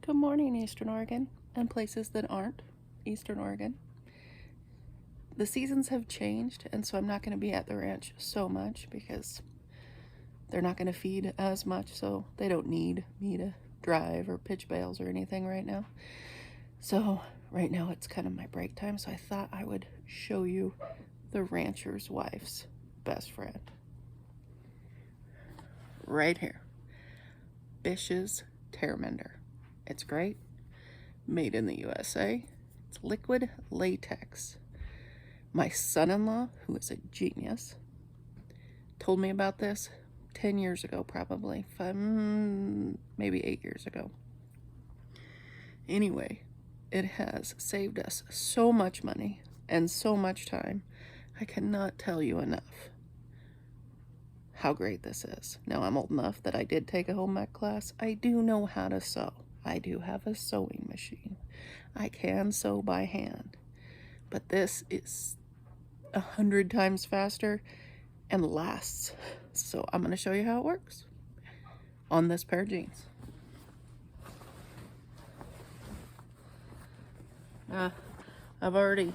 Good morning, Eastern Oregon, and places that aren't Eastern Oregon. The seasons have changed, and so I'm not going to be at the ranch so much because they're not going to feed as much, so they don't need me to drive or pitch bales or anything right now. So right now it's kind of my break time, so I thought I would show you the rancher's wife's best friend. Right here. Bish's Mender. It's great. Made in the USA. It's liquid latex. My son-in-law, who is a genius, told me about this 10 years ago, probably. Maybe 8 years ago. Anyway, it has saved us so much money and so much time. I cannot tell you enough how great this is. Now, I'm old enough that I did take a home ec class. I do know how to sew. I do have a sewing machine. I can sew by hand. But this is 100 times faster and lasts. So I'm going to show you how it works on this pair of jeans. I've already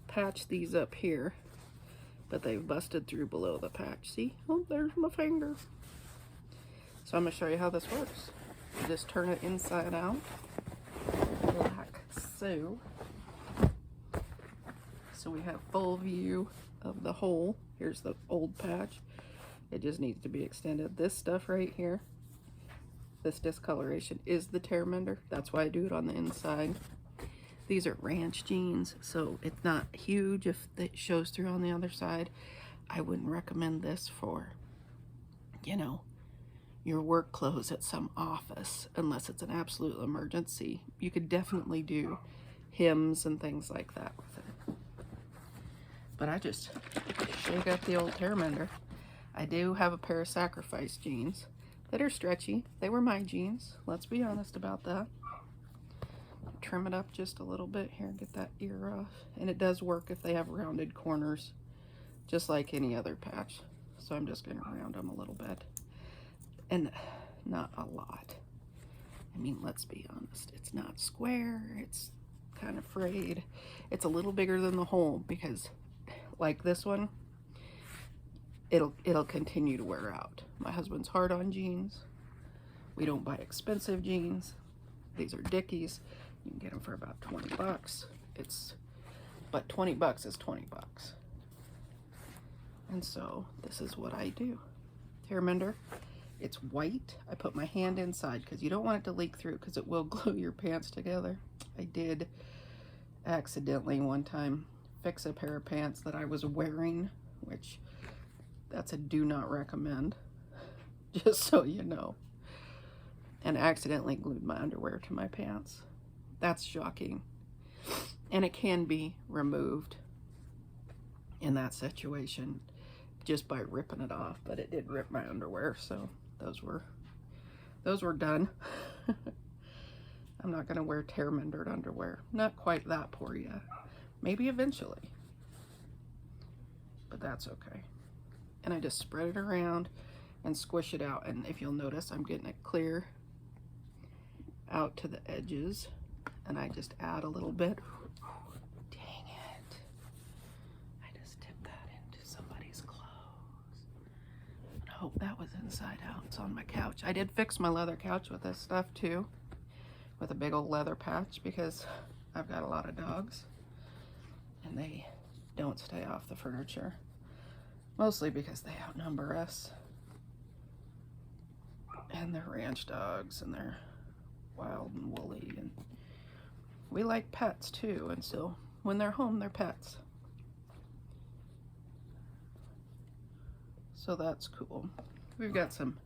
patched these up here, but they've busted through below the patch. See? Oh, there's my finger. So I'm going to show you how this works. You just turn it inside out, like so. So we have full view of the hole. Here's the old patch. It just needs to be extended. This stuff right here, this discoloration, is the tear mender. That's why I do it on the inside. These are ranch jeans, so it's not huge if it shows through on the other side. I wouldn't recommend this for, you know, your work clothes at some office unless it's an absolute emergency. You could definitely do hymns and things like that with it. But I just shake up the old tear mender. I do have a pair of sacrifice jeans that are stretchy. They were my jeans. Let's be honest about that. Trim it up just a little bit here, get that ear off. And it does work if they have rounded corners, just like any other patch. So I'm just gonna round them a little bit. And not a lot. I mean, let's be honest. It's not square, it's kind of frayed. It's a little bigger than the hole because like this one, it'll continue to wear out. My husband's hard on jeans. We don't buy expensive jeans. These are Dickies. You can get them for about 20 bucks. But 20 bucks is 20 bucks. And so this is what I do. Tear mender. It's white. I put my hand inside because you don't want it to leak through because it will glue your pants together. I did accidentally one time fix a pair of pants that I was wearing, which that's a do not recommend, just so you know, and accidentally glued my underwear to my pants. That's shocking. And it can be removed in that situation just by ripping it off, but it did rip my underwear, so those were done. I'm not gonna wear tear mendered underwear. Not quite that poor yet. Maybe eventually. But that's okay. And I just spread it around and squish it out. And if you'll notice, I'm getting it clear out to the edges. And I just add a little bit. Dang it. I just tipped that into somebody's clothes. I hope that was inside out. It's on my couch. I did fix my leather couch with this stuff too, with a big old leather patch, because I've got a lot of dogs and they don't stay off the furniture, mostly because they outnumber us, and they're ranch dogs and they're wild and woolly, and we like pets too, and so when they're home they're pets, so that's cool. We've got some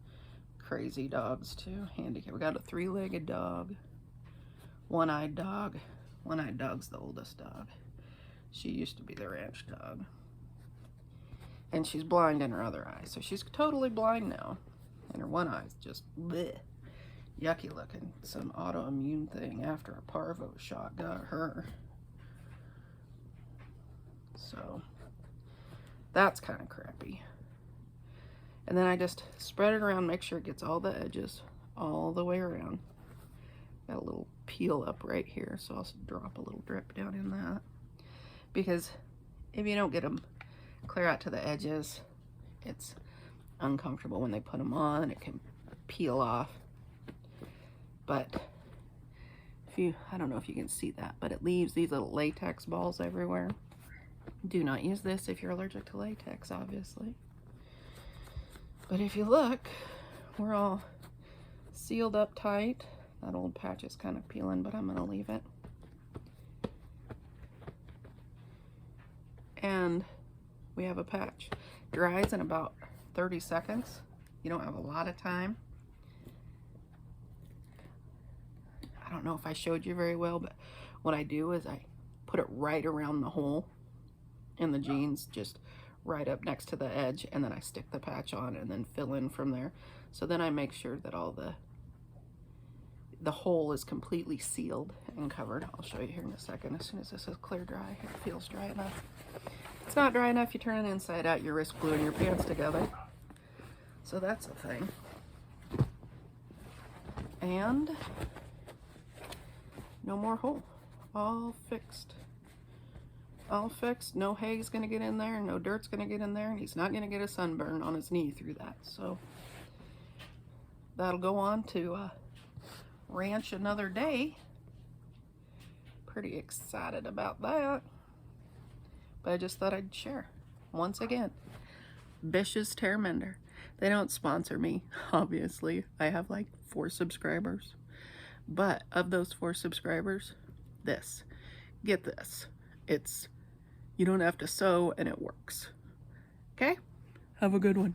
crazy dogs too, handicap. We got a 3-legged dog, one-eyed dog. One-eyed dog's the oldest dog. She used to be the ranch dog. And she's blind in her other eye. So she's totally blind now. And her one eye's just bleh, yucky looking. Some autoimmune thing after a parvo shot got her. So that's kind of crappy. And then I just spread it around, make sure it gets all the edges all the way around. Got a little peel up right here, so I'll drop a little drip down in that. Because if you don't get them clear out to the edges, it's uncomfortable when they put them on. It can peel off. But if you, I don't know if you can see that, but it leaves these little latex balls everywhere. Do not use this if you're allergic to latex, obviously. But if you look, we're all sealed up tight. That old patch is kind of peeling, but I'm going to leave it. And we have a patch. Dries in about 30 seconds. You don't have a lot of time. I don't know if I showed you very well, but what I do is I put it right around the hole in the jeans, just right up next to the edge, and then I stick the patch on and then fill in from there. So then I make sure that all the hole is completely sealed and covered. I'll show you here in a second. As soon as this is clear dry, it feels dry enough. If it's not dry enough, you turn it inside out, you risk gluing your pants together. So that's a thing. And no more hole. All fixed. All fixed. No hay's gonna get in there, no dirt's gonna get in there, and he's not gonna get a sunburn on his knee through that. So that'll go on to ranch another day. Pretty excited about that. But I just thought I'd share. Once again, Bish's Tear Mender. They don't sponsor me, obviously. I have like 4 subscribers. But of those 4 subscribers, get this. You don't have to sew and it works. Okay? Have a good one.